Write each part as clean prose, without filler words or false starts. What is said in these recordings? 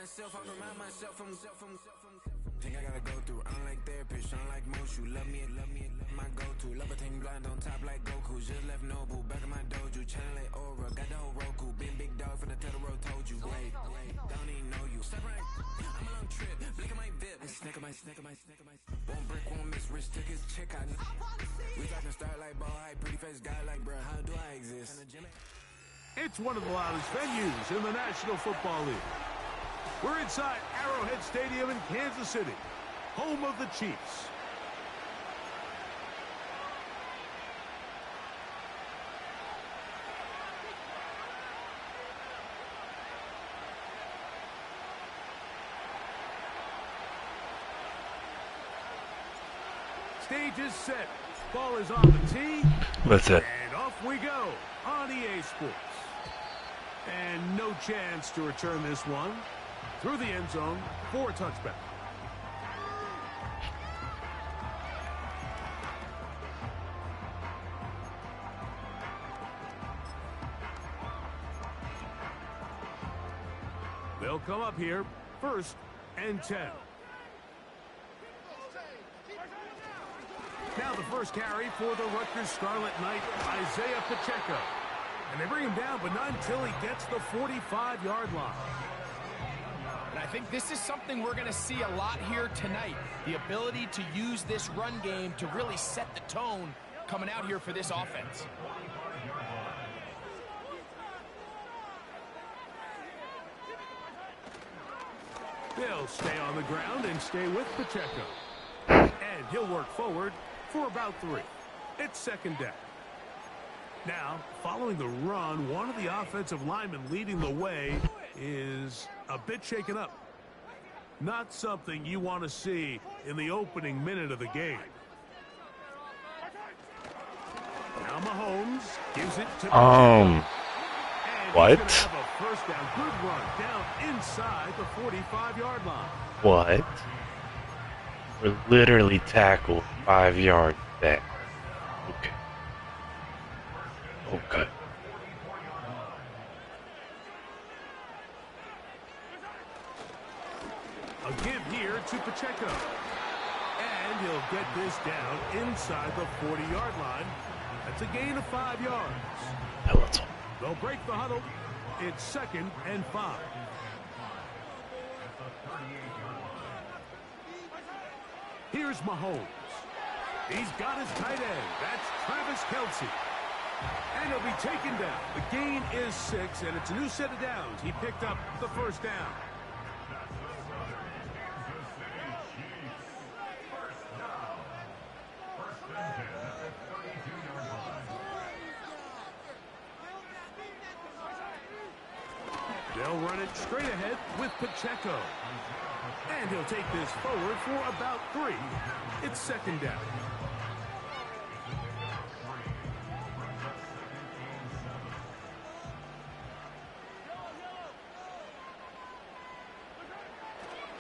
Think I gotta go through, unlike therapist, unlike most. You love me, my go-to. Love a team blind on top like Goku. Just left Nobu, back in my dojo. Channel like Aura, got the whole Roku. Big dog from the Totoro told you. Wait, don't even know you. Step right, I'm a long trip, blick at my VIP. Snack my. One brick, one miss, Rich took his chick out. We talking start like ball high, pretty face guy like, bruh, how do I exist? It's one of the loudest venues in the National Football League. We're inside Arrowhead Stadium in Kansas City, home of the Chiefs. Stage is set. Ball is on the tee. That's it. And off we go on EA Sports. And no chance to return this one. Through the end zone for a touchback. They'll come up here, 1st and 10. Now the first carry for the Rutgers Scarlet Knight, Isaiah Pacheco. And they bring him down, but not until he gets the 45-yard line. And I think this is something we're going to see a lot here tonight. The ability to use this run game to really set the tone coming out here for this offense. They'll stay on the ground and stay with Pacheco. And he'll work forward for about 3. It's 2nd down. Now, following the run, one of the offensive linemen leading the way is a bit shaken up. Not something you want to see in the opening minute of the game. Now Mahomes gives it to what? Have a 1st down. Good run down inside the 45-yard line. What? We're literally tackled 5 yards back. Okay. Okay. A give here to Pacheco. And he'll get this down inside the 40-yard line. That's a gain of 5 yards. They'll break the huddle. It's 2nd and 5. Here's Mahomes. He's got his tight end. That's Travis Kelce. And he'll be taken down. The gain is 6, and it's a new set of downs. He picked up the 1st down. They'll run it straight ahead with Pacheco. And he'll take this forward for about 3. It's 2nd down.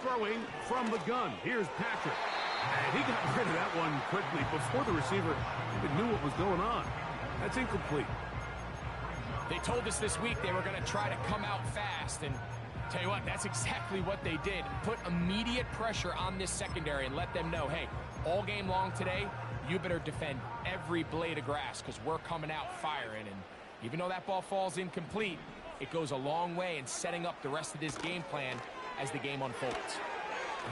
Throwing from the gun. Here's Patrick. And he got rid of that one quickly before the receiver even knew what was going on. That's incomplete. They told us this week they were going to try to come out fast, and tell you what, that's exactly what they did. Put immediate pressure on this secondary and let them know, hey, all game long today, you better defend every blade of grass because we're coming out firing. And even though that ball falls incomplete, it goes a long way in setting up the rest of this game plan as the game unfolds.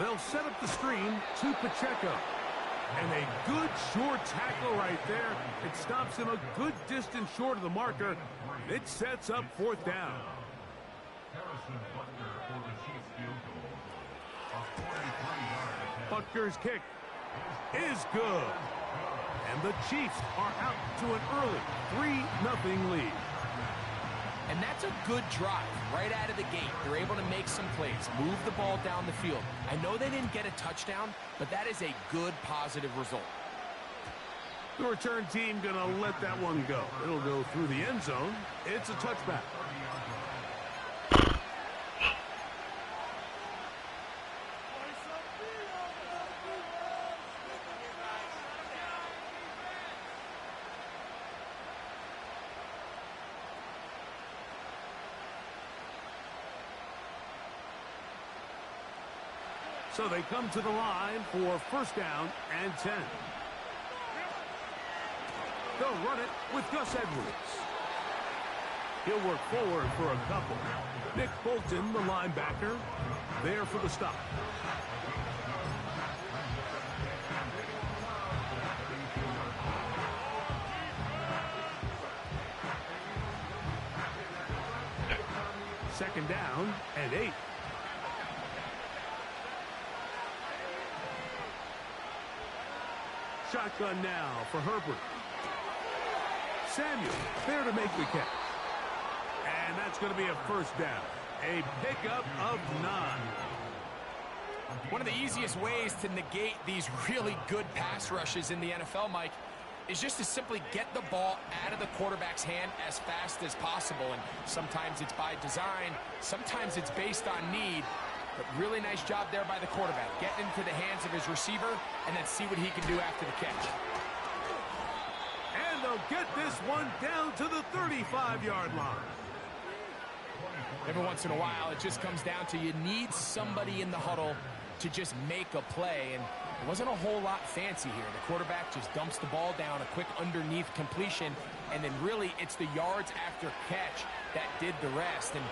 They'll set up the screen to Pacheco. And a good short tackle right there. It stops him a good distance short of the marker. It sets up 4th down. Butker's kick is good. And the Chiefs are out to an early 3-0 lead. And that's a good drive right out of the gate. They're able to make some plays, move the ball down the field. I know they didn't get a touchdown, but that is a good, positive result. The return team going to let that one go. It'll go through the end zone. It's a touchback. So they come to the line for first down and 10. They'll run it with Gus Edwards. He'll work forward for a couple. Nick Bolton, the linebacker, there for the stop. Second down and 8. Shotgun now for Herbert. Samuel there to make the catch. And that's going to be a first down. A pickup of 9. One of the easiest ways to negate these really good pass rushes in the NFL, Mike, is just to simply get the ball out of the quarterback's hand as fast as possible. And sometimes it's by design, sometimes it's based on need. But really nice job there by the quarterback. Getting into the hands of his receiver and then see what he can do after the catch. And they'll get this one down to the 35-yard line. Every once in a while, it just comes down to you need somebody in the huddle to just make a play. And it wasn't a whole lot fancy here. The quarterback just dumps the ball down, a quick underneath completion, and then really it's the yards after catch that did the rest. And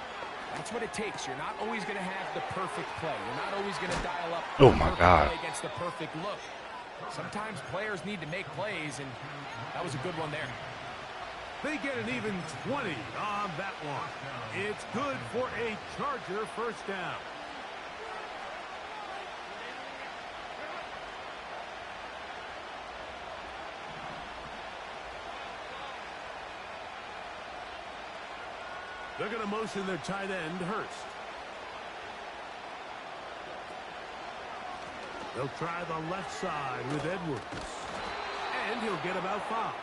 that's what it takes. You're not always going to have the perfect play. You're not always going to dial up Oh the my perfect God. play against the perfect look. Sometimes players need to make plays, and that was a good one there. They get an even 20 on that one. It's good for a Charger first down. They're going to motion their tight end, Hurst. They'll try the left side with Edwards. And he'll get about 5.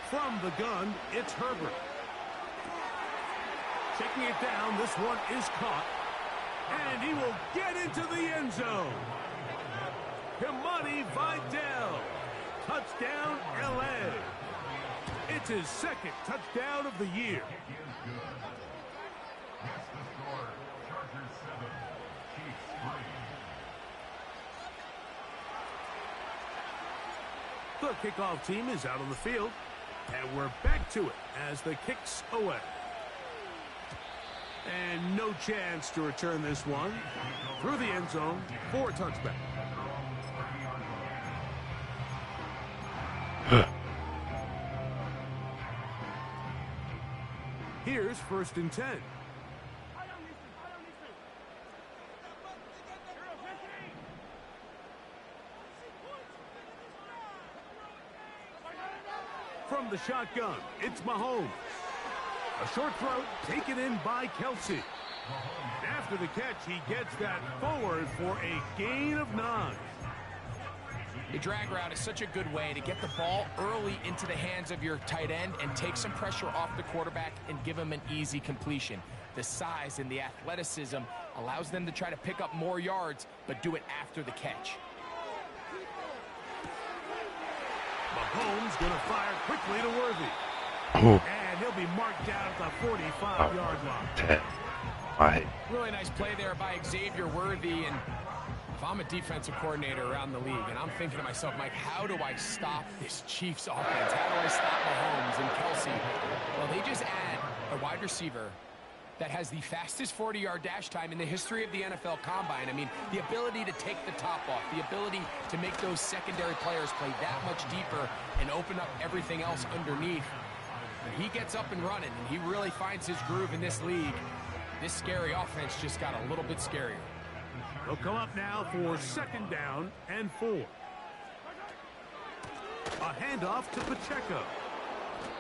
From the gun, it's Herbert. Checking it down, this one is caught. And he will get into the end zone. Kimani Vidal. Touchdown, L.A. It's his second touchdown of the year. The kickoff team is out on the field. And we're back to it as the kick's away. And no chance to return this one. Through the end zone for a touchback. Here's first and 10. From the shotgun, it's Mahomes. A short throw taken in by Kelsey. After the catch, he gets that forward for a gain of 9. The drag route is such a good way to get the ball early into the hands of your tight end and take some pressure off the quarterback and give him an easy completion. The size and the athleticism allows them to try to pick up more yards, but do it after the catch. Mahomes going to fire quickly to Worthy. Oh, And he'll be marked down at the 45-yard line. 10. My, Really nice play there by Xavier Worthy. And if I'm a defensive coordinator around the league, and I'm thinking to myself, Mike, how do I stop this Chiefs offense? How do I stop Mahomes and Kelsey? Well, they just add a wide receiver that has the fastest 40-yard dash time in the history of the NFL Combine. I mean, the ability to take the top off, the ability to make those secondary players play that much deeper and open up everything else underneath. When he gets up and running, and he really finds his groove in this league, this scary offense just got a little bit scarier. They'll come up now for second down and 4. A handoff to Pacheco.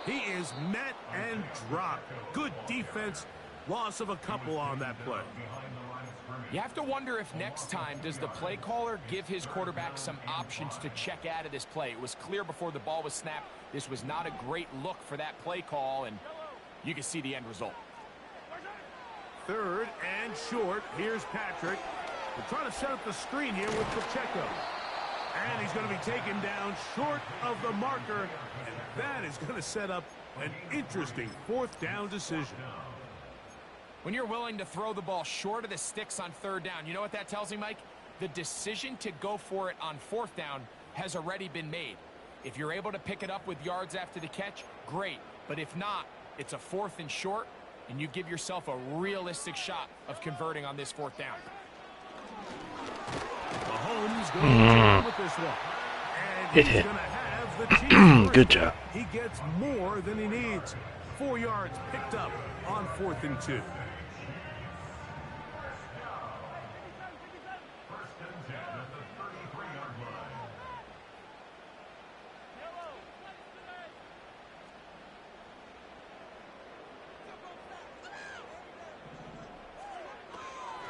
He is met and dropped. Good defense. Loss of a couple on that play. You have to wonder if next time does the play caller give his quarterback some options to check out of this play. It was clear before the ball was snapped. This was not a great look for that play call, and you can see the end result. 3rd and short. Here's Patrick. We're trying to set up the screen here with Pacheco. And he's going to be taken down short of the marker. And that is going to set up an interesting 4th down decision. When you're willing to throw the ball short of the sticks on 3rd down, you know what that tells me, Mike? The decision to go for it on 4th down has already been made. If you're able to pick it up with yards after the catch, great. But if not, it's a 4th and short, and you give yourself a realistic shot of converting on this 4th down. Mahomes going with this one. And Hit he's it. going to have the Chiefs. Good job. He gets more than he needs. 4 yards picked up on 4th and 2.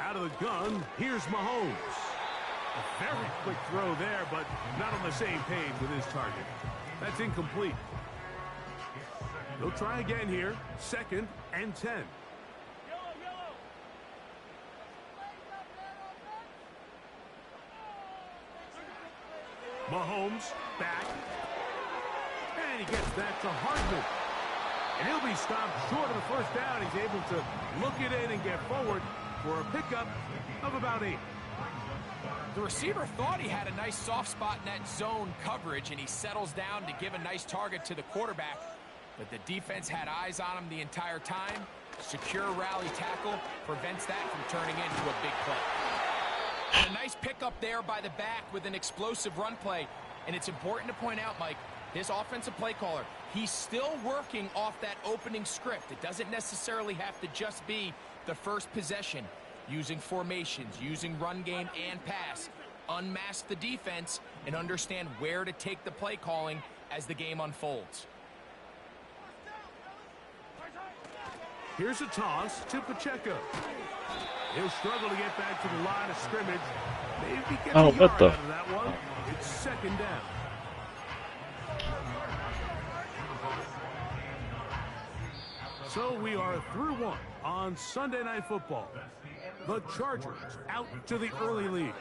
Out of the gun, here's Mahomes. A very quick throw there, but not on the same page with his target. That's incomplete. They'll try again here. 2nd and 10. Mahomes back. And he gets that to Hardman. And he'll be stopped short of the 1st down. He's able to look it in and get forward for a pickup of about 8. The receiver thought he had a nice soft spot in that zone coverage, and he settles down to give a nice target to the quarterback. But the defense had eyes on him the entire time. Secure rally tackle prevents that from turning into a big play. And a nice pickup there by the back with an explosive run play. And it's important to point out, Mike, this offensive play caller, he's still working off that opening script. It doesn't necessarily have to just be the first possession. Using formations, using run game and pass. Unmask the defense and understand where to take the play calling as the game unfolds. Here's a toss to Pacheco. He'll struggle to get back to the line of scrimmage. Maybe get a yard what the? out of that one. It's 2nd down. So we are through 1 on Sunday Night Football. The Chargers out to the early lead.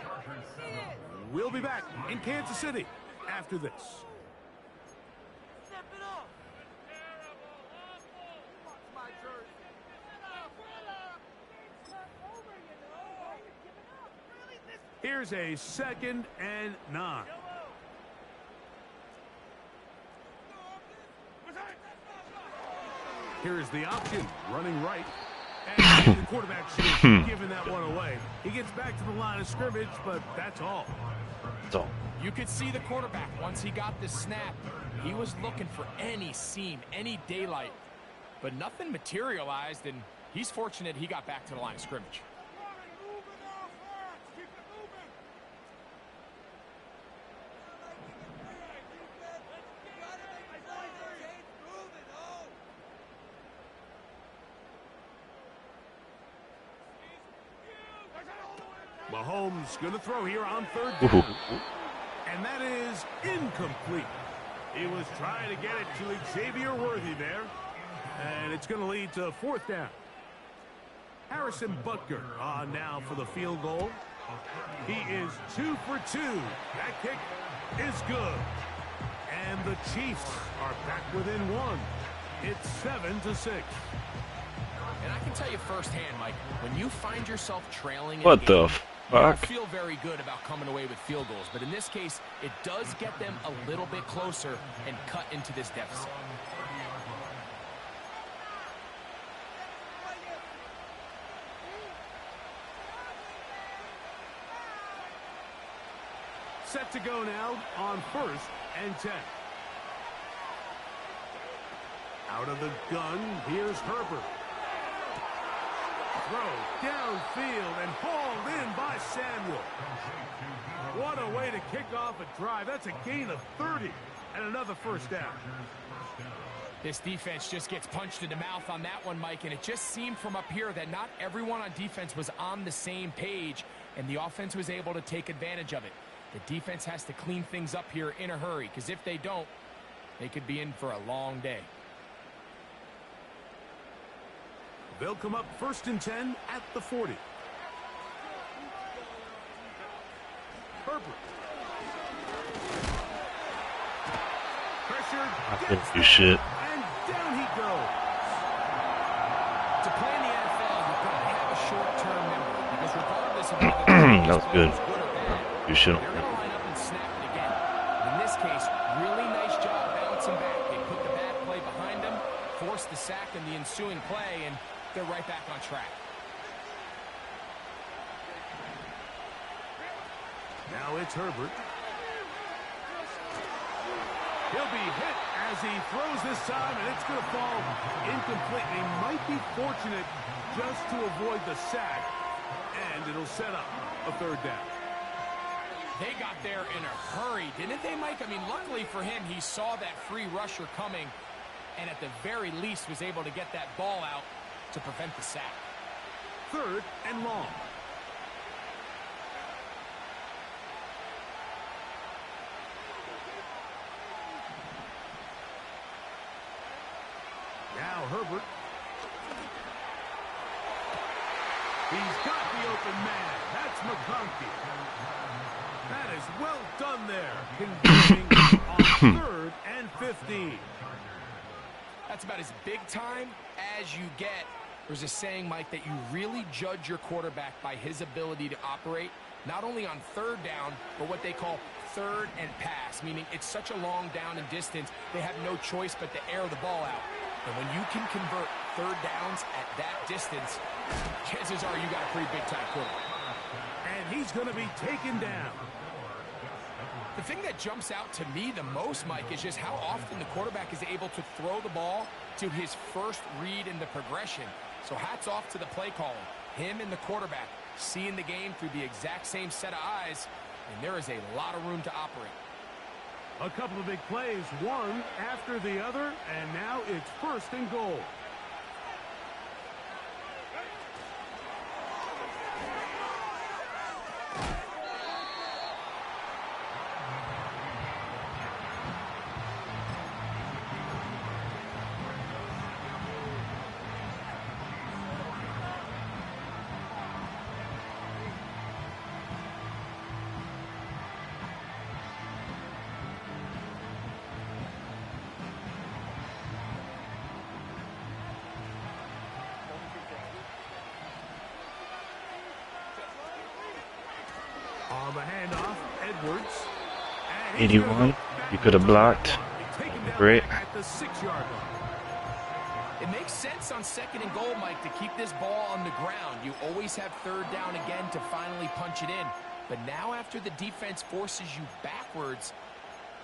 We'll be back in Kansas City after this. Here's a 2nd and 9. Here's the option, running right. And the quarterback should have given that one away. He gets back to the line of scrimmage, but that's all. So, You could see the quarterback, once he got the snap, he was looking for any seam, any daylight. But nothing materialized, and he's fortunate he got back to the line of scrimmage. Mahomes going to throw here on 3rd down. And that is incomplete. He was trying to get it to Xavier Worthy there. And it's going to lead to 4th down. Harrison Butker on now for the field goal. He is 2 for 2. That kick is good. And the Chiefs are back within 1. It's 7-6. And I can tell you firsthand, Mike, when you find yourself trailing in what a the game, you don't fuck? feel very good about coming away with field goals. But in this case, it does get them a little bit closer and cut into this deficit. Set to go now on 1st and 10. Out of the gun, here's Herbert. Throw downfield and hauled in by Samuel. What a way to kick off a drive. That's a gain of 30. and another first down. This defense just gets punched in the mouth on that one, Mike, and it just seemed from up here that not everyone on defense was on the same page, and the offense was able to take advantage of it. The defense has to clean things up here in a hurry, because if they don't, they could be in for a long day. They'll come up 1st and 10 at the 40. Herbert. Pressured. You shit. And down he goes. To play in the NFL, you've got to have a short-term memory, because regardless of whether that was good. You should. they're going to line up and snap it again. In this case, really nice job bouncing back. They put the bad play behind them, forced the sack in the ensuing play, and they're right back on track. Now it's Herbert. He'll be hit as he throws this time, and it's going to fall incomplete. He might be fortunate just to avoid the sack, and it'll set up a 3rd down. They got there in a hurry, didn't they, Mike? I mean, luckily for him, he saw that free rusher coming, and at the very least was able to get that ball out to prevent the sack. 3rd and long. Now Herbert. He's got the open man. That's McConkey. That is well done there. Converting on 3rd and 15. That's about as big time as you get. There's a saying, Mike, that you really judge your quarterback by his ability to operate, not only on 3rd down, but what they call 3rd and pass, meaning it's such a long down and distance, they have no choice but to air the ball out. And when you can convert 3rd downs at that distance, chances are you got a pretty big-time quarterback. And he's going to be taken down. The thing that jumps out to me the most, Mike, is just how often the quarterback is able to throw the ball to his first read in the progression. So hats off to the play caller. Him and the quarterback seeing the game through the exact same set of eyes, and there is a lot of room to operate. A couple of big plays, one after the other, and now it's 1st and goal. On the handoff, Edwards. 81. You could have blocked. Great. At the 6-yard line. It makes sense on 2nd and goal, Mike, to keep this ball on the ground. You always have 3rd down again to finally punch it in. But now after the defense forces you backwards,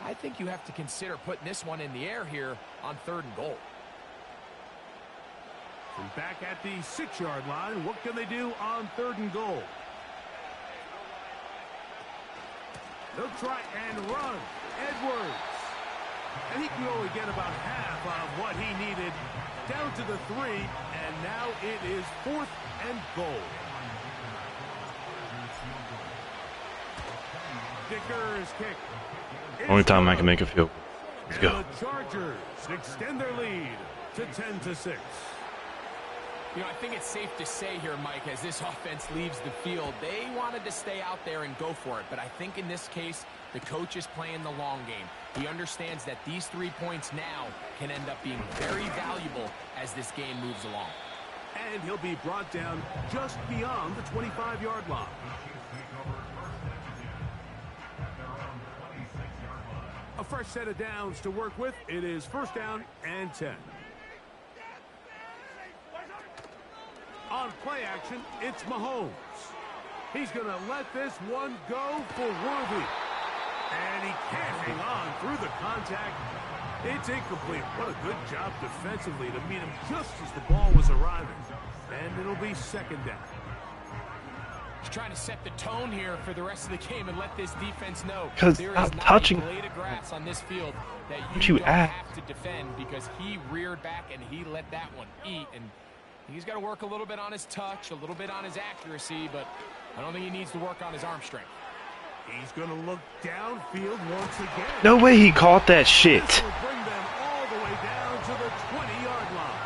I think you have to consider putting this one in the air here on 3rd and goal. And back at the 6-yard line, what can they do on 3rd and goal? They'll try and run. Edwards. And he can only get about half of what he needed. Down to the 3, and now it is 4th and goal. Dicker's kick. Only time I can make a field goal. Let's And go. the Chargers extend their lead to 10-6. You know, I think it's safe to say here, Mike, as this offense leaves the field, they wanted to stay out there and go for it. But I think in this case, the coach is playing the long game. He understands that these 3 points now can end up being very valuable as this game moves along. And he'll be brought down just beyond the 25-yard line. A fresh set of downs to work with. It is 1st down and 10. On play action, it's Mahomes. He's going to let this one go for Worthy. And he can't hang on through the contact. It's incomplete. What a good job defensively to meet him just as the ball was arriving. And it'll be 2nd down. He's trying to set the tone here for the rest of the game and let this defense know Because there stop is not touching. a blade of grass on this field that Don't you you don't act. have to defend, because he reared back and he let that one eat. And he's got to work a little bit on his touch, a little bit on his accuracy, but I don't think he needs to work on his arm strength. He's going to look downfield once again. No way he caught that shit. This will bring them all the way down to the 20-yard line.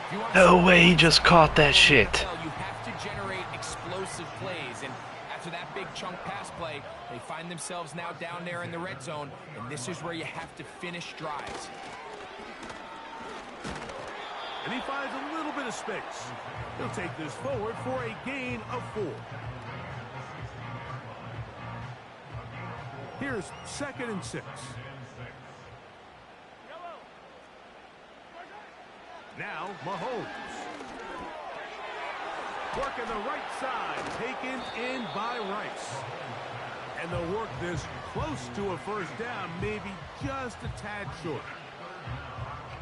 If you want No to way he just caught that shit. You have to generate explosive plays, and after that big chunk pass play, they find themselves now down there in the red zone, and this is where you have to finish drives. And he finds a little bit of space. He'll take this forward for a gain of 4. Here's 2nd and 6. Now Mahomes. Working the right side, taken in by Rice. And they'll work this close to a first down, maybe just a tad short.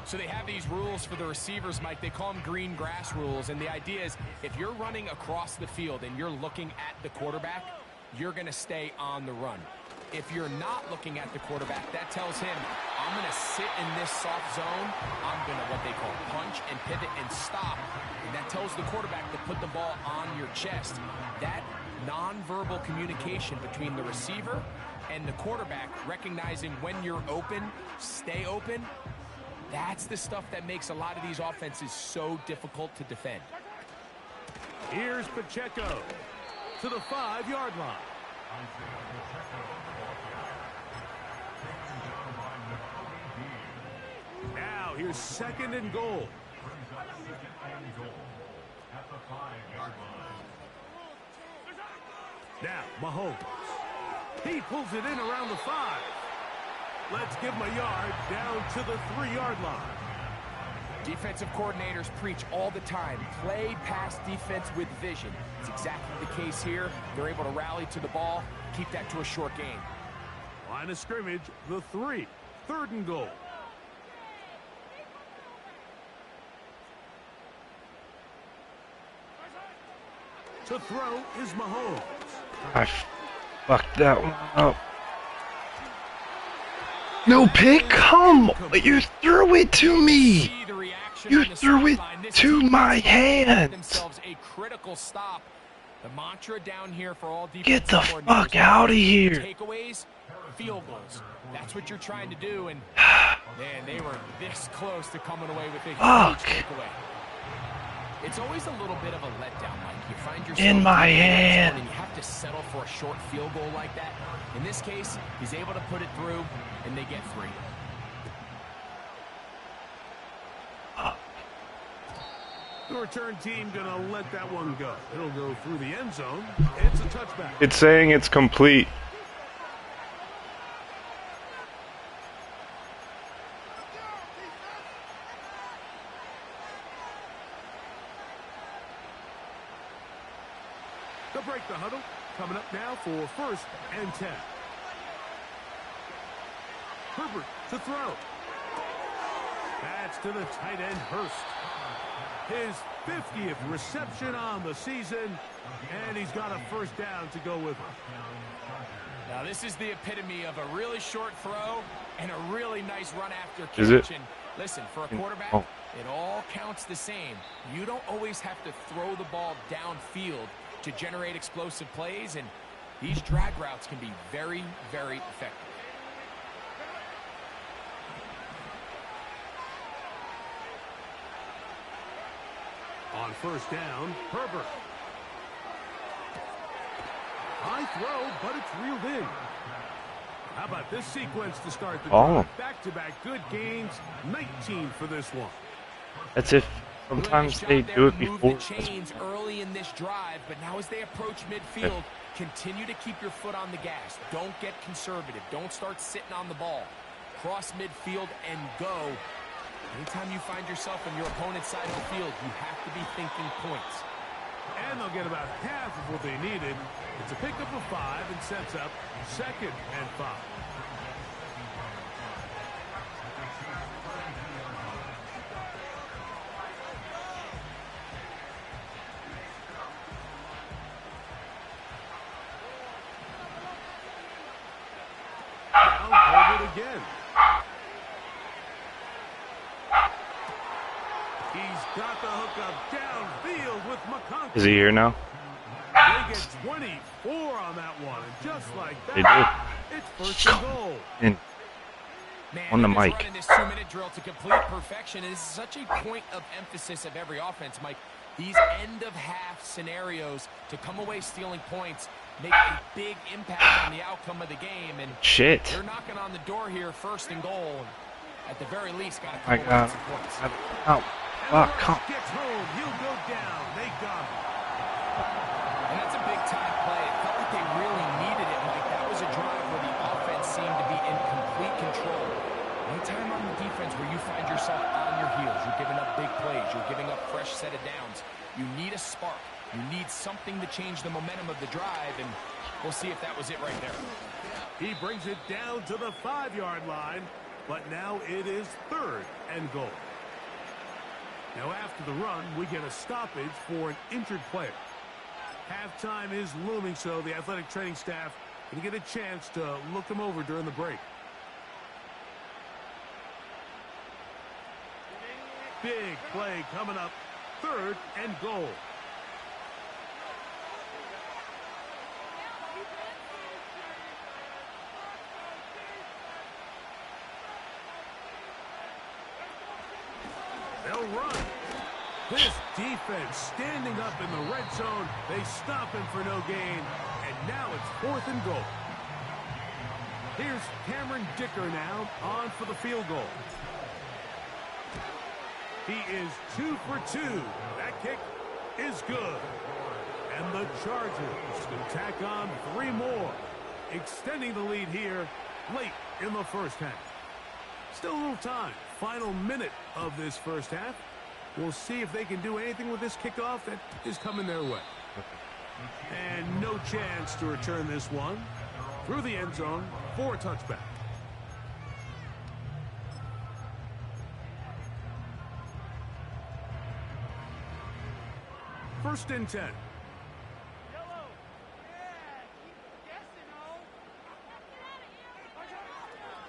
So they have these rules for the receivers, Mike. They call them green grass rules, and the idea is if you're running across the field and you're looking at the quarterback, you're going to stay on the run. If you're not looking at the quarterback, that tells him, I'm going to sit in this soft zone. I'm going to what they call punch and pivot and stop. And that tells the quarterback to put the ball on your chest. That nonverbal communication between the receiver and the quarterback, recognizing when you're open, stay open, that's the stuff that makes a lot of these offenses so difficult to defend. Here's Pacheco to the 5-yard line. Now here's 2nd and goal. Now Mahomes. He pulls it in around the 5. Let's give him a yard down to the 3-yard line. Defensive coordinators preach all the time, play pass defense with vision. It's exactly the case here. They're able to rally to the ball, keep that to a short game. Line of scrimmage, the 3. 3rd and goal. To throw is Mahomes. I fucked that one up. No pick? Come! You threw it to me! You threw it to my hands! Themselves a critical stop. The mantra down here for all Get the defensive fuck coordinators, out of here! takeaways, field goals. That's what you're trying to do, and man, they were this close to coming away with a huge Fuck. takeaway. It's always a little bit of a letdown, Mike. You find yourself In my in the red zone hand. and you have to settle for a short field goal like that. In this case, he's able to put it through, and they get 3. The return team gonna let that one go. It'll go through the end zone. It's a touchback. It's saying it's complete. They'll break the huddle. Coming up now for 1st and 10. Herbert to throw. That's to the tight end, Hurst. His 50th reception on the season, and he's got a first down to go with it. Now this is the epitome of a really short throw and a really nice run after catch. Is it? And listen, for a quarterback, Oh. it all counts the same. You don't always have to throw the ball downfield to generate explosive plays, and these drag routes can be very, very effective. On first down, Herbert. High throw, but it's reeled in. How about this sequence to start the Oh. drive? Back-to-back good gains, 19 for this one. That's if sometimes they do it before. Move the chains early in this drive, but now as they approach midfield, continue to keep your foot on the gas. Don't get conservative. Don't start sitting on the ball. Cross midfield and go. Anytime you find yourself on your opponent's side of the field, you have to be thinking points. And they'll get about half of what they needed. It's a pickup of 5 and sets up 2nd and 5. again. He's got the hookup downfield with McConkey. Is he here now? They get 24 on that one, and just like that, They do. it's first and goal. And Man, on the just mic. running this 2-minute drill to complete perfection, and this is such a point of emphasis of every offense, Mike. These end-of-half scenarios to come away stealing points make a big impact on the outcome of the game. And shit. they're knocking on the door here, first and goal. At the very least, got a I couple got of points. Oh, fuck. Come. Gets home, he'll go down. They got him. And that's a big-time play. It felt like they really needed it, Mike. That was a drive where the offense seemed to be in complete control. Anytime on the defense where you find yourself on your heels, you're giving up big plays, you're giving up fresh set of downs, you need a spark. You need something to change the momentum of the drive, and we'll see if that was it right there. He brings it down to the 5-yard line, but now it is third and goal. Now after the run, we get a stoppage for an injured player. Halftime is looming, so the athletic training staff can get a chance to look him over during the break. Big play coming up, third and goal. They'll run. This defense standing up in the red zone. They stop him for no gain, and now it's fourth and goal. Here's Cameron Dicker now on for the field goal. He is 2 for 2. That kick is good. And the Chargers can tack on 3 more, extending the lead here late in the first half. Still a little time. Final minute of this first half. We'll see if they can do anything with this kickoff that is coming their way. And no chance to return this one through the end zone for a touchback. First and 10.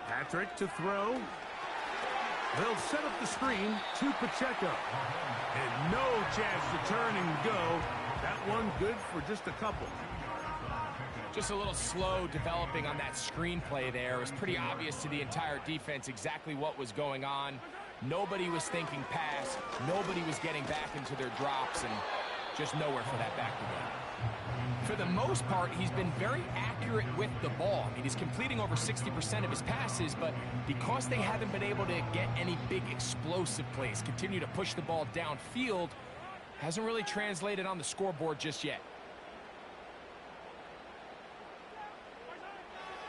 Patrick to throw. They'll set up the screen to Pacheco. And no chance to turn and go. That one good for just a couple. Just a little slow developing on that screenplay there. It was pretty obvious to the entire defense exactly what was going on. Nobody was thinking pass. Nobody was getting back into their drops, and just nowhere for that back to go. For the most part, he's been very accurate with the ball. I mean, he's completing over 60% of his passes, but because they haven't been able to get any big explosive plays, continue to push the ball downfield, hasn't really translated on the scoreboard just yet.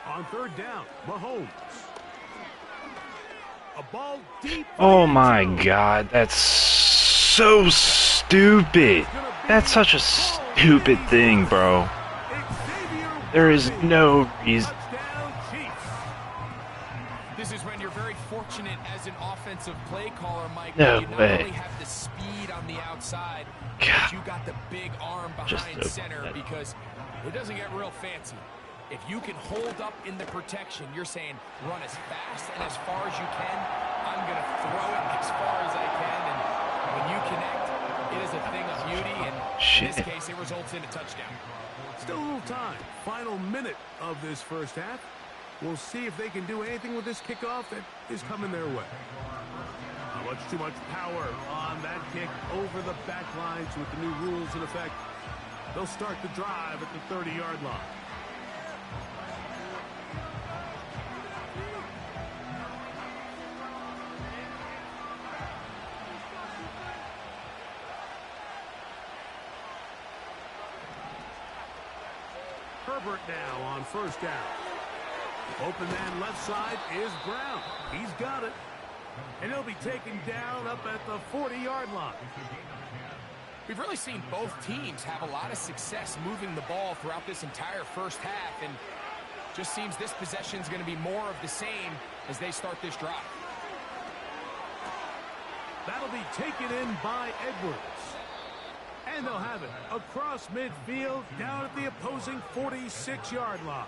On third down, Mahomes. A ball deep. Oh my God, that's so stupid. That's such a stupid thing, bro. There is no reason. This is when you're very fortunate as an offensive play caller, Mike. No you not way. only have the speed on the outside, God. but you got the big arm behind center, because it doesn't get real fancy. If you can hold up in the protection, you're saying run as fast and as far as you can. I'm going to throw it as far as I can, and when you connect, it is a thing of beauty, and in this case, it results in a touchdown. Still a little time. Final minute of this first half. We'll see if they can do anything with this kickoff that is coming their way. Too much power on that kick over the back lines with the new rules in effect. They'll start the drive at the 30-yard line. Herbert now on first down. Open man left side is Brown. He's got it. And he'll be taken down up at the 40-yard line. We've really seen both teams have a lot of success moving the ball throughout this entire first half, and just seems this possession is going to be more of the same as they start this drive. That'll be taken in by Edwards. And they'll have it across midfield down at the opposing 46-yard line.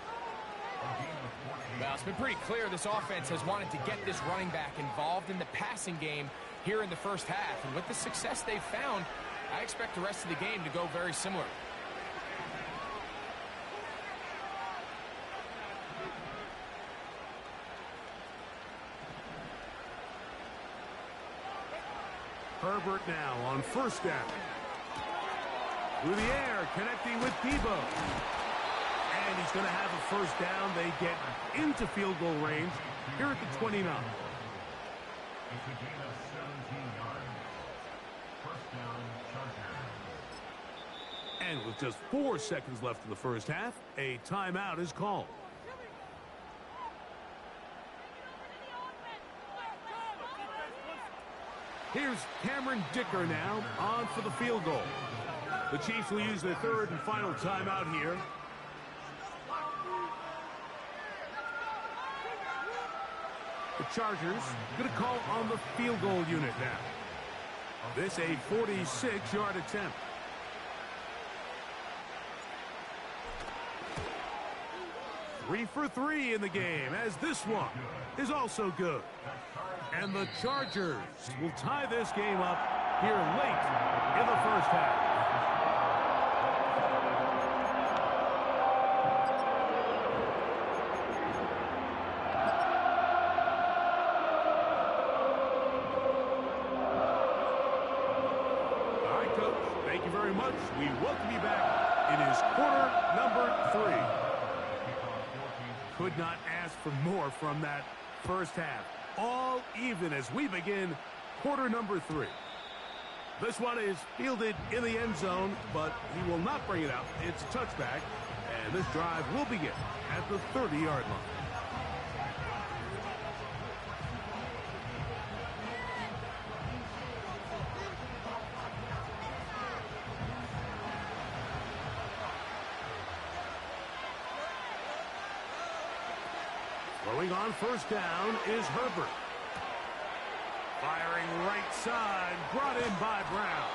Well, it's been pretty clear this offense has wanted to get this running back involved in the passing game here in the first half. And with the success they've found, I expect the rest of the game to go very similar. Herbert now on first down. Through the air, connecting with Debo. And he's going to have a first down. They get into field goal range here at the 29. And with just 4 seconds left in the first half, a timeout is called. Here's Cameron Dicker now on for the field goal. The Chiefs will use their third and final timeout here. The Chargers going to call on the field goal unit now. This a 46-yard attempt. Three for three in the game, as this one is also good. And the Chargers will tie this game up here late in the first half. All right, Coach, thank you very much. We welcome you back. It is quarter number 3. Could not ask for more from that first half. All even as we begin quarter number 3. This one is fielded in the end zone, but he will not bring it out. It's a touchback, and this drive will begin at the 30-yard line. Throwing on first down is Herbert. Firing right side, brought in by Brown.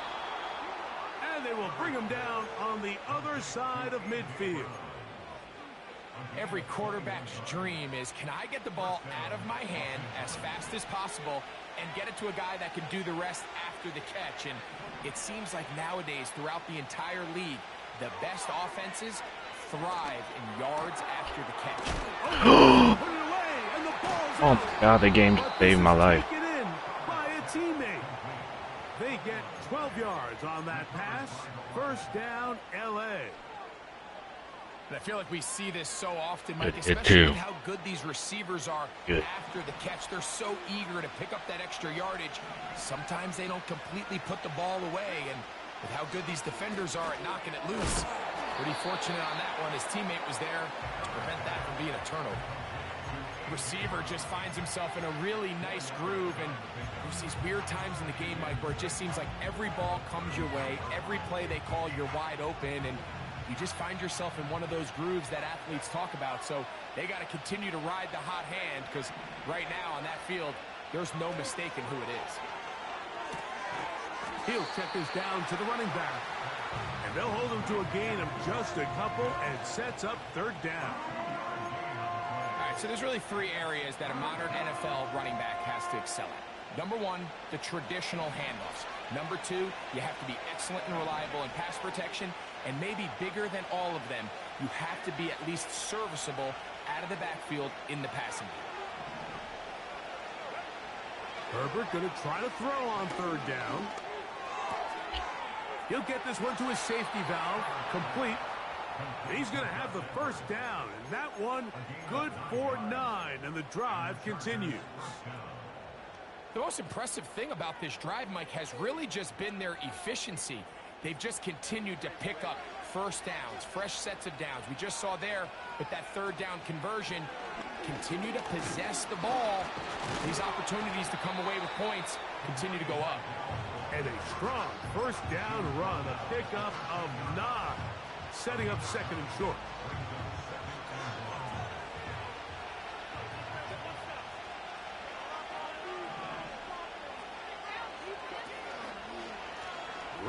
And they will bring him down on the other side of midfield. Every quarterback's dream is, can I get the ball out of my hand as fast as possible and get it to a guy that can do the rest after the catch? And it seems like nowadays, throughout the entire league, the best offenses thrive in yards after the catch. Oh my God, the game just saved my life. By a teammate. They get 12 yards on that pass. First down, LA. I feel like we see this so often, Mike, It especially too. how good these receivers are after the catch. They're so eager to pick up that extra yardage. Sometimes they don't completely put the ball away, and with how good these defenders are at knocking it loose, pretty fortunate on that one. His teammate was there to prevent that from being a turnover. Receiver just finds himself in a really nice groove, and there's these weird times in the game, Mike, where it just seems like every ball comes your way, every play they call, you're wide open, and you just find yourself in one of those grooves that athletes talk about. So they got to continue to ride the hot hand, because right now on that field, there's no mistaking who it is. He'll check this down to the running back, and they'll hold him to a gain of just a couple, and sets up third down. So there's really 3 areas that a modern NFL running back has to excel at. Number 1, the traditional handoffs. Number 2, you have to be excellent and reliable in pass protection. And maybe bigger than all of them, you have to be at least serviceable out of the backfield in the passing game. Herbert going to try to throw on third down. He'll get this one to his safety valve. Complete. He's going to have the first down, and that one good for 9, and the drive continues. The most impressive thing about this drive, Mike, has really just been their efficiency. They've just continued to pick up first downs, fresh sets of downs. We just saw there with that third down conversion, continue to possess the ball. These opportunities to come away with points continue to go up. And a strong first down run, a pickup of 9. Setting up second and short.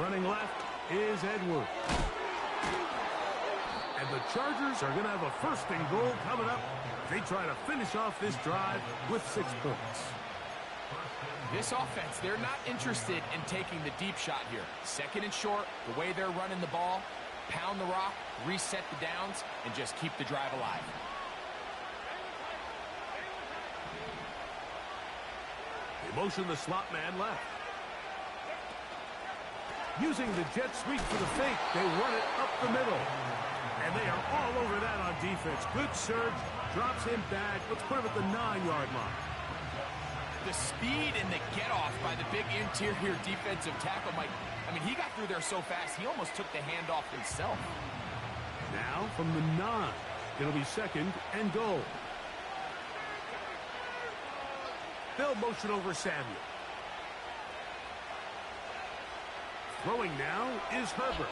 Running left is Edwards. And the Chargers are going to have a first and goal coming up. They try to finish off this drive with 6 points. This offense, they're not interested in taking the deep shot here. Second and short, the way they're running the ball, pound the rock, reset the downs, and just keep the drive alive. They motion the slot man left. Using the jet sweep for the fake, they run it up the middle. And they are all over that on defense. Good surge, drops him back. Let's put him at the 9-yard line. The speed and the get-off by the big interior defensive tackle, Mike. I mean, he got through there so fast, he almost took the handoff himself. Now from the 9, it'll be second and goal. They'll motion over Samuel. Throwing now is Herbert.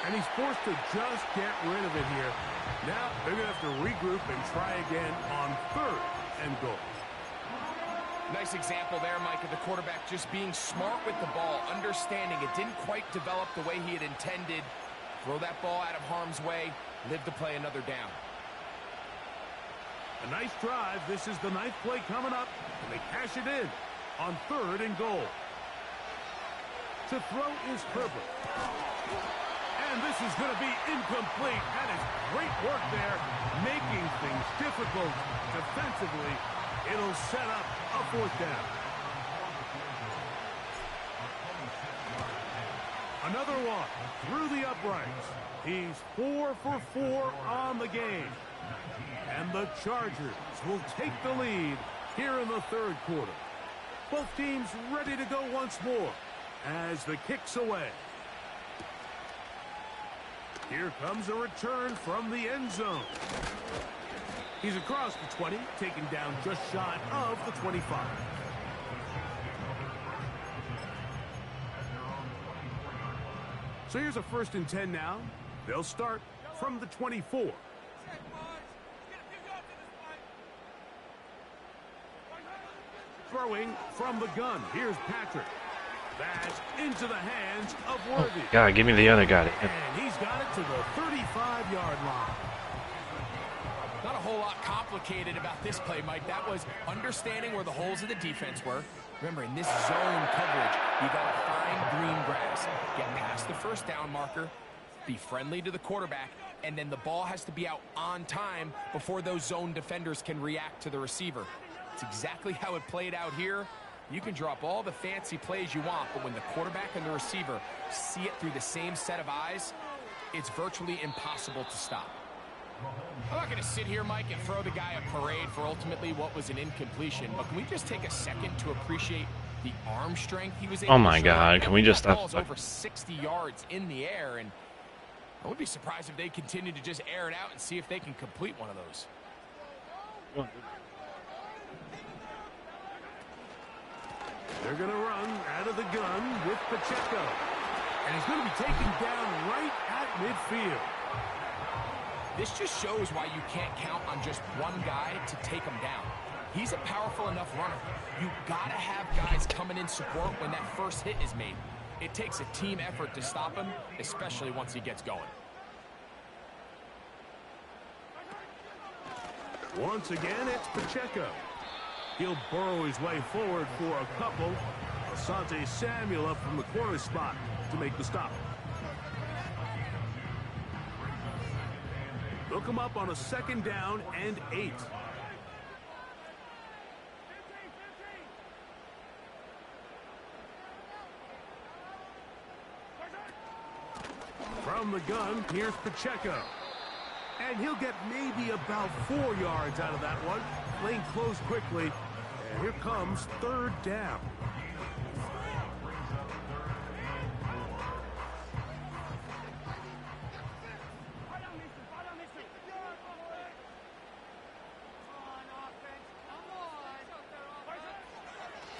And he's forced to just get rid of it here. Now they're going to have to regroup and try again on third and goal. Nice example there, Mike, of the quarterback just being smart with the ball, understanding it didn't quite develop the way he had intended. Throw that ball out of harm's way, live to play another down. A nice drive. This is the 9th play coming up, and they cash it in on third and goal. To throw is Herbert. And this is going to be incomplete. That is great work there, making things difficult defensively. It'll set up a 4th down. Another one through the uprights. He's 4 for 4 on the game. And the Chargers will take the lead here in the 3rd quarter. Both teams ready to go once more as the kick's away. Here comes a return from the end zone. He's across the 20, taken down just shy of the 25. So here's a 1st and 10 now. They'll start from the 24. Throwing from the gun. Here's Patrick. That's into the hands of Worthy. Oh, God, give me the other guy. And he's got it to the 35-yard line. Not a whole lot complicated about this play, Mike. That was understanding where the holes of the defense were. Remember, in this zone coverage, you got to find green grass, get past the 1st down marker, be friendly to the quarterback, and then the ball has to be out on time before those zone defenders can react to the receiver. It's exactly how it played out here. You can drop all the fancy plays you want, but when the quarterback and the receiver see it through the same set of eyes, it's virtually impossible to stop. I'm not going to sit here, Mike, and throw the guy a parade for ultimately what was an incompletion, but can we just take a second to appreciate the arm strength he was able to show? Oh my God, can we just stop? Ball's over 60 yards in the air, and I wouldn't be surprised if they continue to just air it out and see if they can complete one of those. They're going to run out of the gun with Pacheco. And he's going to be taken down right at midfield. This just shows why you can't count on just one guy to take him down. He's a powerful enough runner. You got to have guys coming in support when that first hit is made. It takes a team effort to stop him, especially once he gets going. Once again, it's Pacheco. He'll burrow his way forward for a couple. Asante Samuel up from the corner spot to make the stop. They'll come up on a 2nd down and 8. From the gun, here's Pacheco. And he'll get maybe about 4 yards out of that one. Playing close quickly. And here comes 3rd down.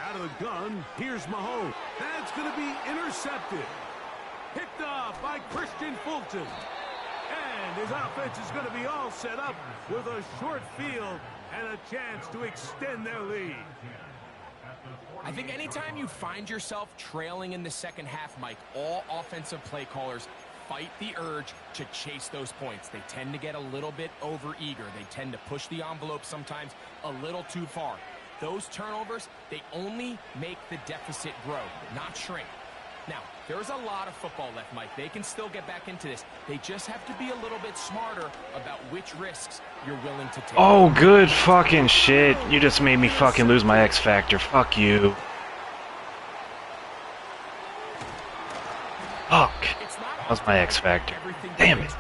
Out of the gun, here's Mahomes. That's going to be intercepted. Picked off by Christian Fulton. And his offense is going to be all set up with a short field and a chance to extend their lead. I think anytime you find yourself trailing in the second half, Mike, all offensive play callers fight the urge to chase those points. They tend to get a little bit over-eager. They tend to push the envelope sometimes a little too far. Those turnovers, they only make the deficit grow, not shrink. Now, there's a lot of football left, Mike. They can still get back into this. They just have to be a little bit smarter about which risks you're willing to take. Oh, good fucking shit. You just made me fucking lose my X Factor. Fuck you. Fuck. That was my X Factor. Damn it.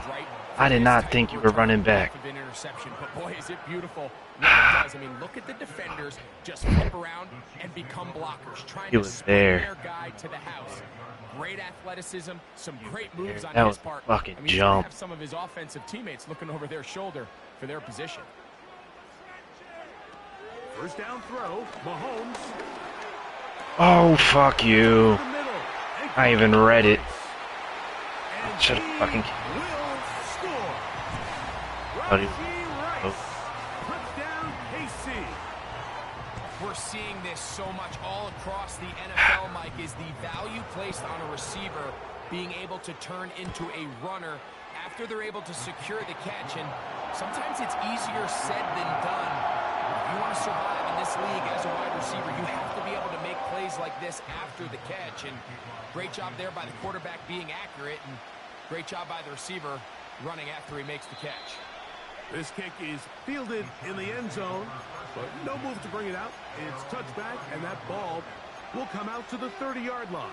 I did not think you were running back. But boy, is it beautiful when it does. I mean, look at the defenders just flip around and become blockers, trying to spin their guy to the house. Great athleticism, some great moves on his part. Fucking I mean, he's jump. have some of his offensive teammates looking over their shoulder for their position. First down throw, Mahomes. Oh, fuck you. I even read it. Should have fucking killed it. Touchdown, KC. We're seeing this so much all across the NFL, Mike, is the value placed on a receiver being able to turn into a runner after they're able to secure the catch. And sometimes it's easier said than done. If you want to survive in this league as a wide receiver, you have to be able to make plays like this after the catch. And great job there by the quarterback being accurate, and great job by the receiver running after he makes the catch. This kick is fielded in the end zone, but no move to bring it out. It's touchback, and that ball will come out to the 30-yard line.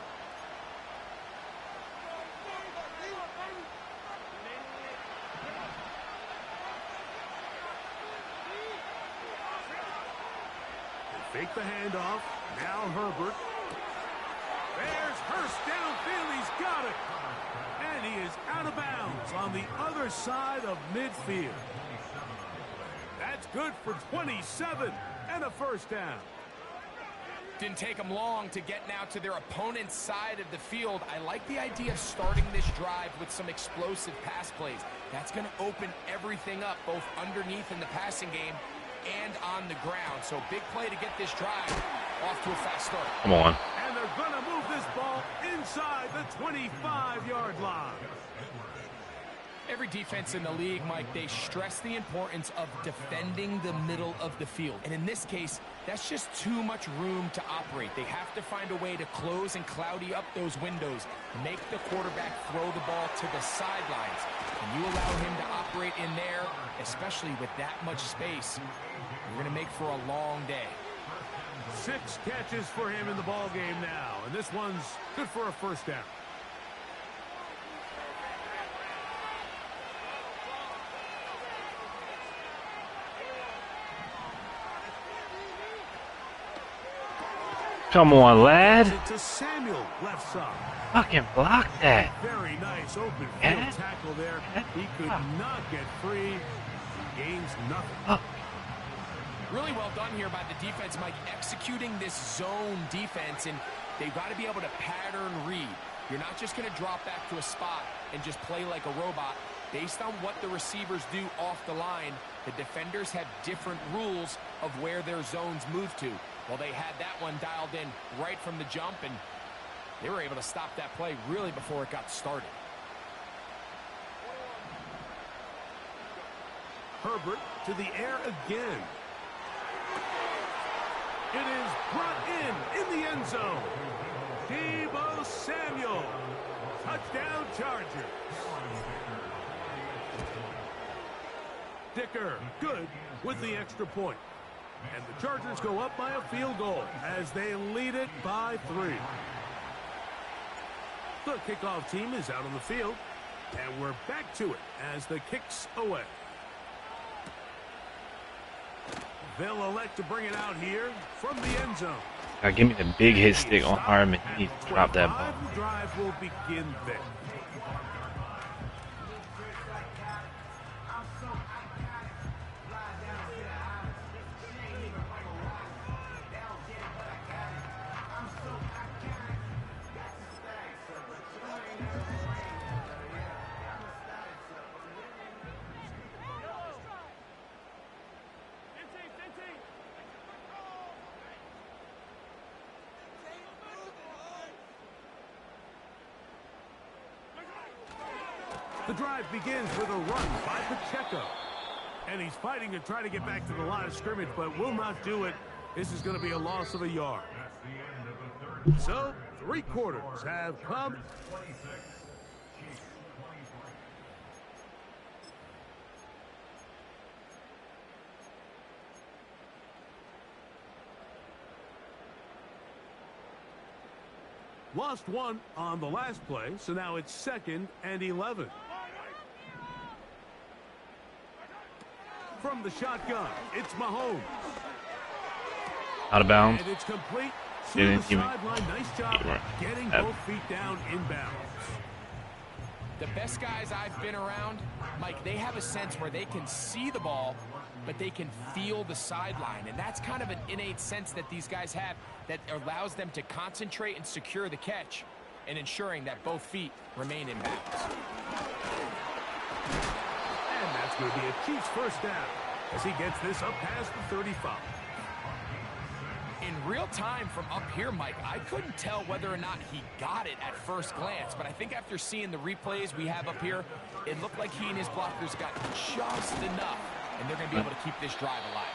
They fake the handoff. Now Herbert. There's Hurst downfield. He's got it. And he is out of bounds on the other side of midfield. That's good for 27 and a first down. Didn't take them long to get now to their opponent's side of the field. I like the idea of starting this drive with some explosive pass plays. That's going to open everything up, both underneath in the passing game and on the ground. So big play to get this drive off to a fast start. Come on. And they're going to move this ball inside the 25-yard line. Every defense in the league, Mike, they stress the importance of defending the middle of the field. And in this case, that's just too much room to operate. They have to find a way to close and cloudy up those windows, make the quarterback throw the ball to the sidelines. And you allow him to operate in there, especially with that much space, you're going to make for a long day. 6 catches for him in the ball game now, and this one's good for a first down. Come on, lad. To Samuel, left side. Fucking block that. Very nice open field tackle there. He could not get free. Gains nothing. Really well done here by the defense, Mike, executing this zone defense, and they've got to be able to pattern read. You're not just going to drop back to a spot and just play like a robot. Based on what the receivers do off the line, the defenders have different rules of where their zones move to. Well, they had that one dialed in right from the jump, and they were able to stop that play really before it got started. Herbert to the air again. It is brought in the end zone. Deebo Samuel. Touchdown Chargers. Dicker, good with the extra point. And the Chargers go up by a field goal as they lead it by 3. The kickoff team is out on the field, and we're back to it as the kick's away. They'll elect to bring it out here from the end zone. Now give me the big hit stick on Harmon. He needs to drop that ball. The drive will begin there. The drive begins with a run by Pacheco. And he's fighting to try to get back to the line of scrimmage, but will not do it. This is going to be a loss of a yard. So, 3 quarters have come. Lost 1 on the last play, so now it's 2nd and 11. From the shotgun, it's Mahomes. Out of bounds. And it's complete. Didn't even Nice job getting both feet down inbounds. The best guys I've been around, Mike, they have a sense where they can see the ball, but they can feel the sideline. And that's kind of an innate sense that these guys have that allows them to concentrate and secure the catch and ensuring that both feet remain in bounds. And that's going to be a Chiefs first down as he gets this up past the 35. In real time from up here, Mike, I couldn't tell whether or not he got it at first glance, but I think after seeing the replays we have up here, it looked like he and his blockers got just enough, and they're going to be able to keep this drive alive.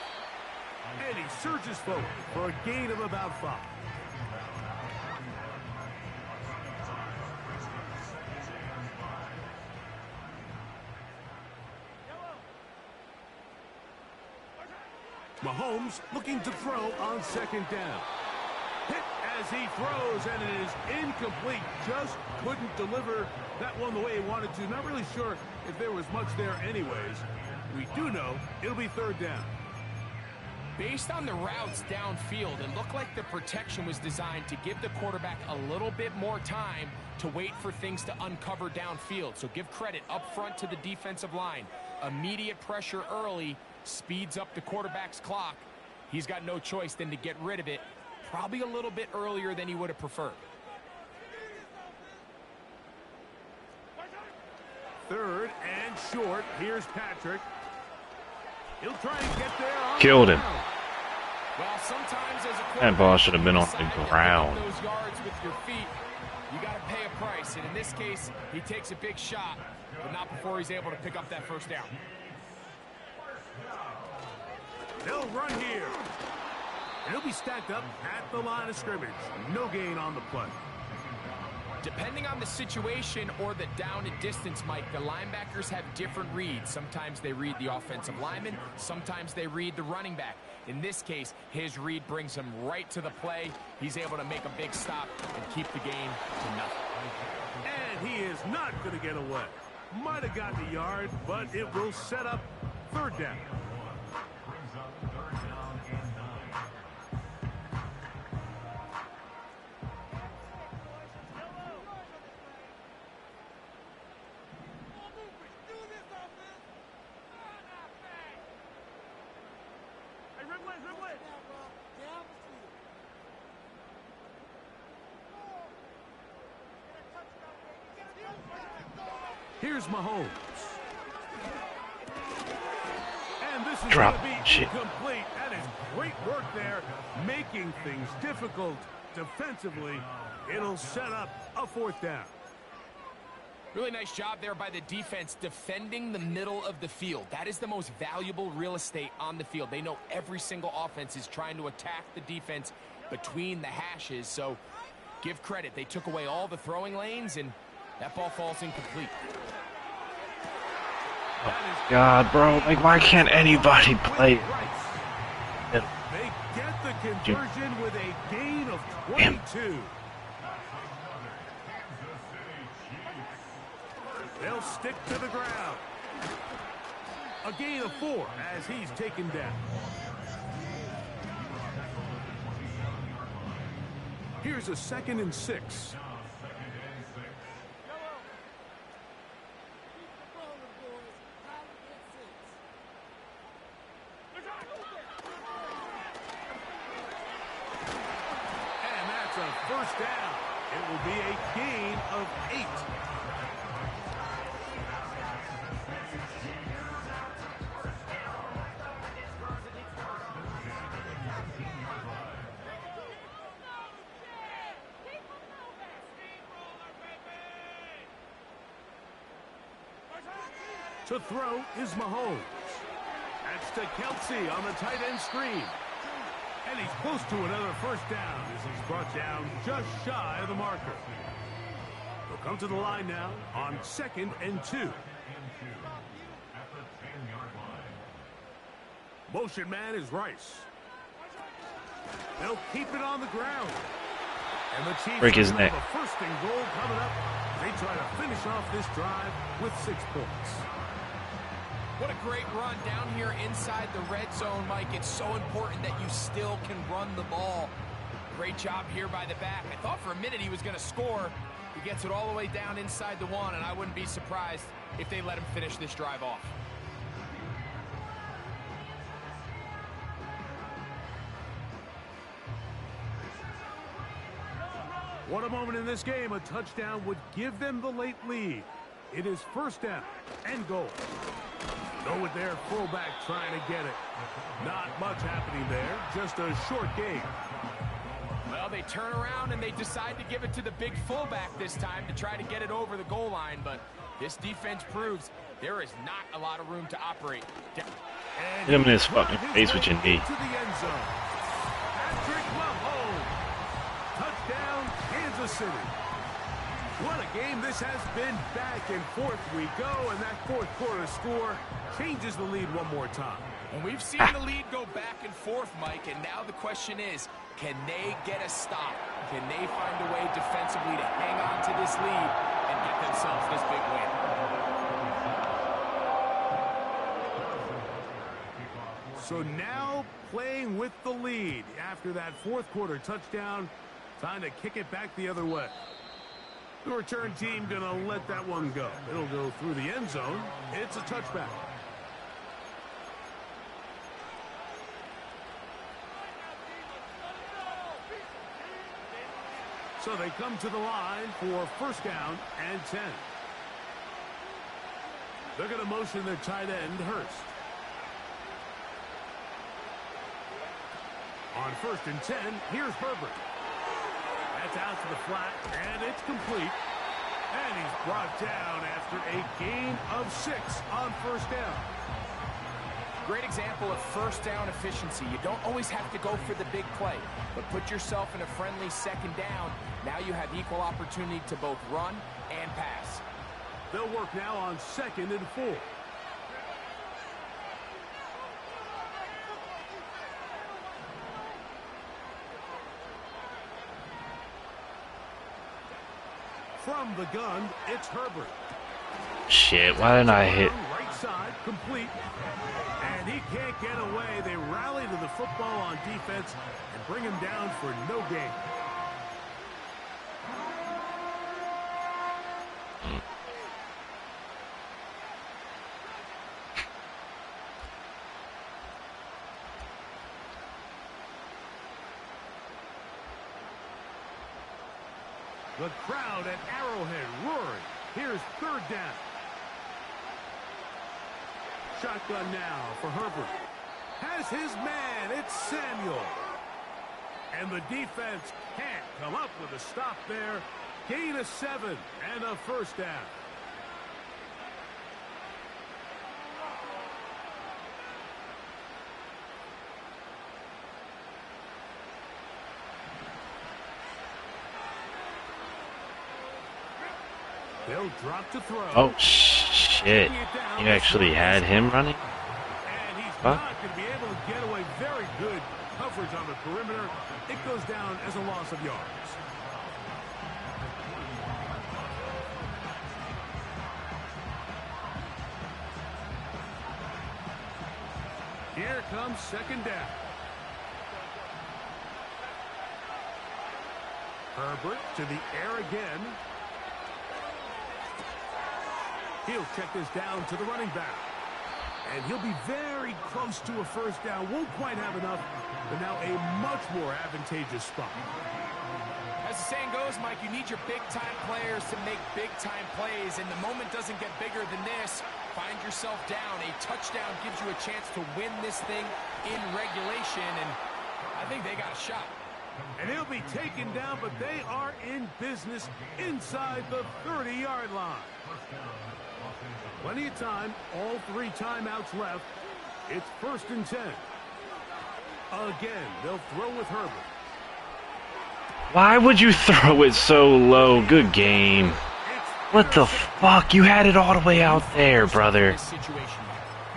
And he surges forward for a gain of about 5. Mahomes looking to throw on 2nd down. Hit as he throws, and it is incomplete. Just couldn't deliver that one the way he wanted to. Not really sure if there was much there anyways. We do know it'll be 3rd down. Based on the routes downfield, it looked like the protection was designed to give the quarterback a little bit more time to wait for things to uncover downfield. So give credit up front to the defensive line. Immediate pressure early speeds up the quarterback's clock. He's got no choice than to get rid of it, probably a little bit earlier than he would have preferred. 3rd and short. Here's Patrick. He'll try and get there. Killed him. Well, sometimes as a That ball should have been on the ground. Those yards with your feet, you got to pay a price. And in this case, he takes a big shot, but not before he's able to pick up that first down. They'll run here. And he'll be stacked up at the line of scrimmage. No gain on the play. Depending on the situation or the down and distance, Mike, the linebackers have different reads. Sometimes they read the offensive lineman. Sometimes they read the running back. In this case, his read brings him right to the play. He's able to make a big stop and keep the game to nothing. And he is not going to get away. Might have gotten a yard, but it will set up 3rd down. Here's Mahomes. And this is going to be incomplete. That is great work there, making things difficult defensively. It'll set up a 4th down. Really nice job there by the defense defending the middle of the field. That is the most valuable real estate on the field. They know every single offense is trying to attack the defense between the hashes, so give credit. They took away all the throwing lanes, and that ball falls incomplete. Oh, God, bro. Like, why can't anybody play? They get the conversion with a gain of 22. They'll stick to the ground. A gain of 4 as he's taken down. Here's a 2nd and 6. And that's a first down. It will be a gain of 8. To throw is Mahomes. That's to Kelsey on the tight end screen. And he's close to another first down as he's brought down just shy of the marker. They'll come to the line now on 2nd and 2. Motion man is Rice. They'll keep it on the ground. And the Chiefs break his neck. have a 1st and goal coming up. They try to finish off this drive with 6 points. What a great run down here inside the red zone, Mike. It's so important that you still can run the ball. Great job here by the back. I thought for a minute he was going to score. He gets it all the way down inside the 1, and I wouldn't be surprised if they let him finish this drive off. What a moment in this game. A touchdown would give them the late lead. It is 1st down and goal. Go with their fullback trying to get it. Not much happening there. Just a short game. Well, they turn around and they decide to give it to the big fullback this time to try to get it over the goal line. But this defense proves there is not a lot of room to operate. Hit him in his fucking face with your knee. To the end zone. Patrick Mahomes. Touchdown, Kansas City. What a game this has been. Back and forth we go, and that 4th quarter score changes the lead one more time. And we've seen the lead go back and forth, Mike, and now the question is, can they get a stop? Can they find a way defensively to hang on to this lead and get themselves this big win? So now playing with the lead after that 4th quarter touchdown, time to kick it back the other way. The return team going to let that one go. It'll go through the end zone. It's a touchback. So they come to the line for 1st down and 10. They're going to motion their tight end, Hurst. On 1st and 10, here's Herbert. That's out to the flat, and it's complete. And he's brought down after a gain of 6 on 1st down. Great example of 1st down efficiency. You don't always have to go for the big play, but put yourself in a friendly 2nd down. Now you have equal opportunity to both run and pass. They'll work now on 2nd and 4. From the gun, it's Herbert. Shit, why didn't I hit? Right side, complete. And he can't get away. They rally to the football on defense and bring him down for no gain. The crowd at Arrowhead roaring. Here's 3rd down. Shotgun now for Herbert. Has his man. It's Samuel. And the defense can't come up with a stop there. Gain of 7 and a 1st down. They'll drop to throw. Oh, shit. You actually had him running? And he's Huh? not going to be able to get away. Very good coverage on the perimeter. It goes down as a loss of yards. Here comes 2nd down. Herbert to the air again. He'll check this down to the running back. And he'll be very close to a 1st down. Won't quite have enough, but now a much more advantageous spot. As the saying goes, Mike, you need your big-time players to make big-time plays, and the moment doesn't get bigger than this. Find yourself down. A touchdown gives you a chance to win this thing in regulation, and I think they got a shot. And he'll be taken down, but they are in business inside the 30-yard line. Plenty of time, all 3 timeouts left. It's 1st and 10. Again, they'll throw with Herbert. Why would you throw it so low? Good game. What the fuck? You had it all the way out there, brother.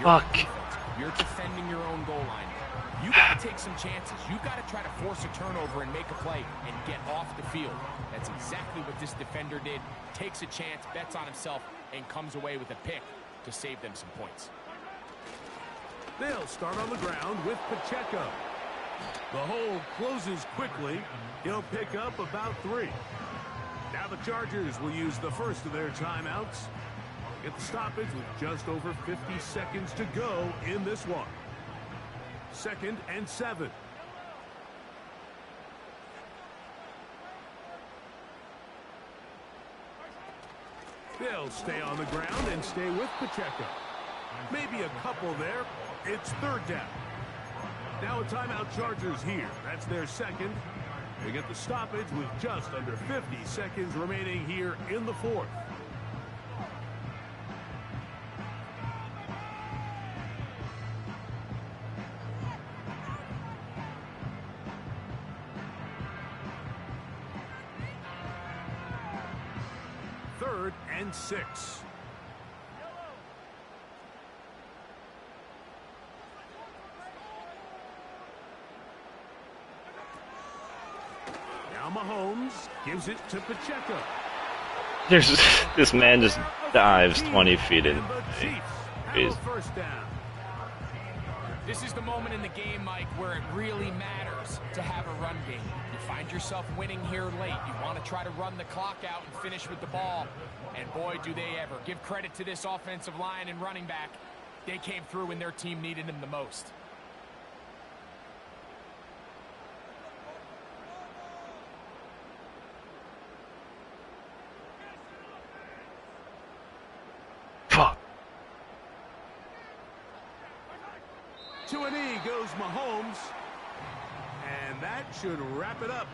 Fuck. You're defending your own goal line. You got to take some chances. You got to try to force a turnover and make a play and get off the field. That's exactly what this defender did. Takes a chance, bets on himself, and comes away with a pick to save them some points. They'll start on the ground with Pacheco. The hole closes quickly. He'll pick up about 3. Now the Chargers will use the first of their timeouts. Get the stoppage with just over 50 seconds to go in this one. 2nd and 7. They'll stay on the ground and stay with Pacheco. Maybe a couple there. It's 3rd down. Now a timeout Chargers here. That's their 2nd. They get the stoppage with just under 50 seconds remaining here in the 4th. Third and 6. Now Mahomes gives it to Pacheco. This man just dives 20 feet in. First down. This is the moment in the game, Mike, where it really matters to have a run game. You find yourself winning here late. You want to try to run the clock out and finish with the ball. And boy, do they ever. Give credit to this offensive line and running back. They came through when their team needed them the most. Fuck. To a knee goes Mahomes. And that should wrap it up.